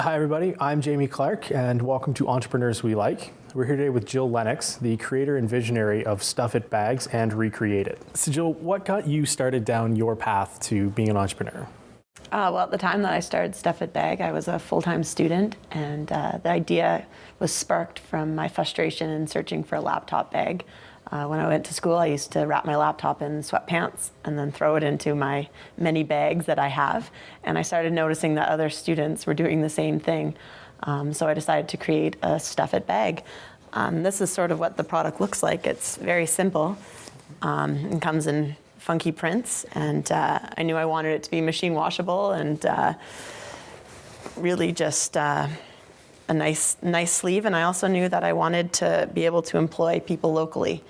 Hi everybody, I'm Jamie Clark and welcome to Entrepreneurs We Like. We're here today with Jill Lennox, the creator and visionary of Stuff It Bags and Recreate It. So Jill, what got you started down your path to being an entrepreneur? Well, at the time that I started Stuff It Bag, I was a full-time student, and the idea was sparked from my frustration in searching for a laptop bag. When I went to school, I used to wrap my laptop in sweatpants and then throw it into my many bags that I have. And I started noticing that other students were doing the same thing. So I decided to create a Stuff It bag. This is sort of what the product looks like. It's very simple. It comes in funky prints, and I knew I wanted it to be machine washable and really just a nice sleeve. And I also knew that I wanted to be able to employ people locally.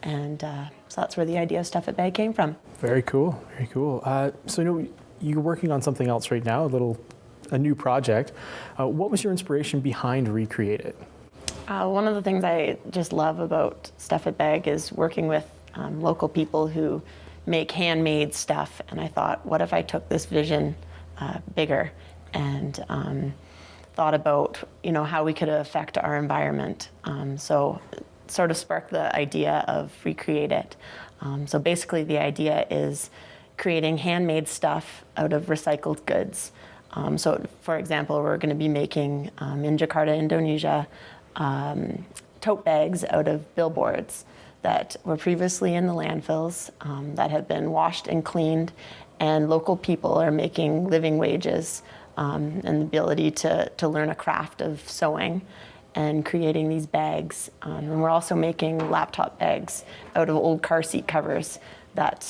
And so that's where the idea of Stuff It Bag came from. Very cool, very cool. So you know, you're working on something else right now, a new project. What was your inspiration behind Recreate It? One of the things I just love about Stuff It Bag is working with local people who make handmade stuff. And I thought, what if I took this vision bigger and thought about, how we could affect our environment. So it sort of sparked the idea of Recreate It. So basically the idea is creating handmade stuff out of recycled goods. So for example, we're going to be making in Jakarta, Indonesia, tote bags out of billboards that were previously in the landfills, that have been washed and cleaned, and local people are making living wages and the ability to learn a craft of sewing and creating these bags. And we're also making laptop bags out of old car seat covers that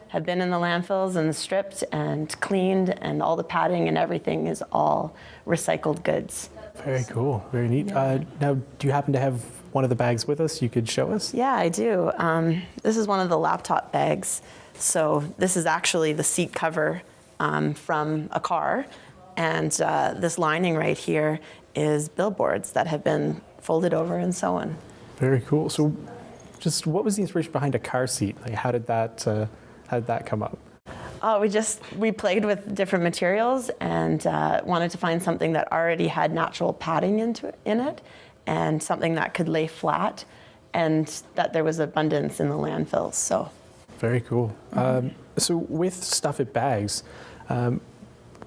have been in the landfills and stripped and cleaned, and all the padding and everything is all recycled goods. Very cool, very neat. Now, do you happen to have one of the bags with us you could show us? Yeah, I do. This is one of the laptop bags. So this is actually the seat cover from a car. And this lining right here is billboards that have been folded over and sewn. Very cool. So just what was the inspiration behind a car seat? Like, how did that come up? We played with different materials and wanted to find something that already had natural padding in it, and something that could lay flat, and that there was abundance in the landfills. So very cool. So with Stuff It Bags,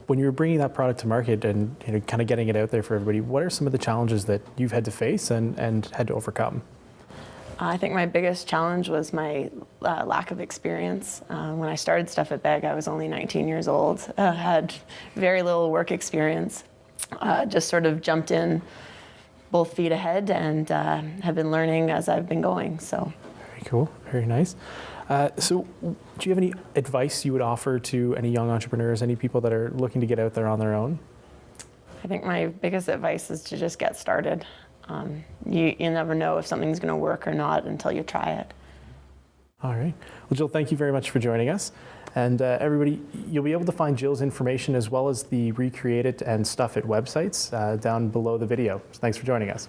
when you're bringing that product to market and kind of getting it out there for everybody, what are some of the challenges that you've had to face and had to overcome? I think my biggest challenge was my lack of experience. When I started Stuff It Bag, I was only 19 years old, had very little work experience, just sort of jumped in both feet ahead, and have been learning as I've been going. So very cool, very nice. So do you have any advice you would offer to any young entrepreneurs, any people that are looking to get out there on their own? I think my biggest advice is to just get started. You never know if something's going to work or not until you try it. All right. Well, Jill, thank you very much for joining us. And everybody, you'll be able to find Jill's information as well as the Recreate It and Stuff It websites down below the video. So thanks for joining us.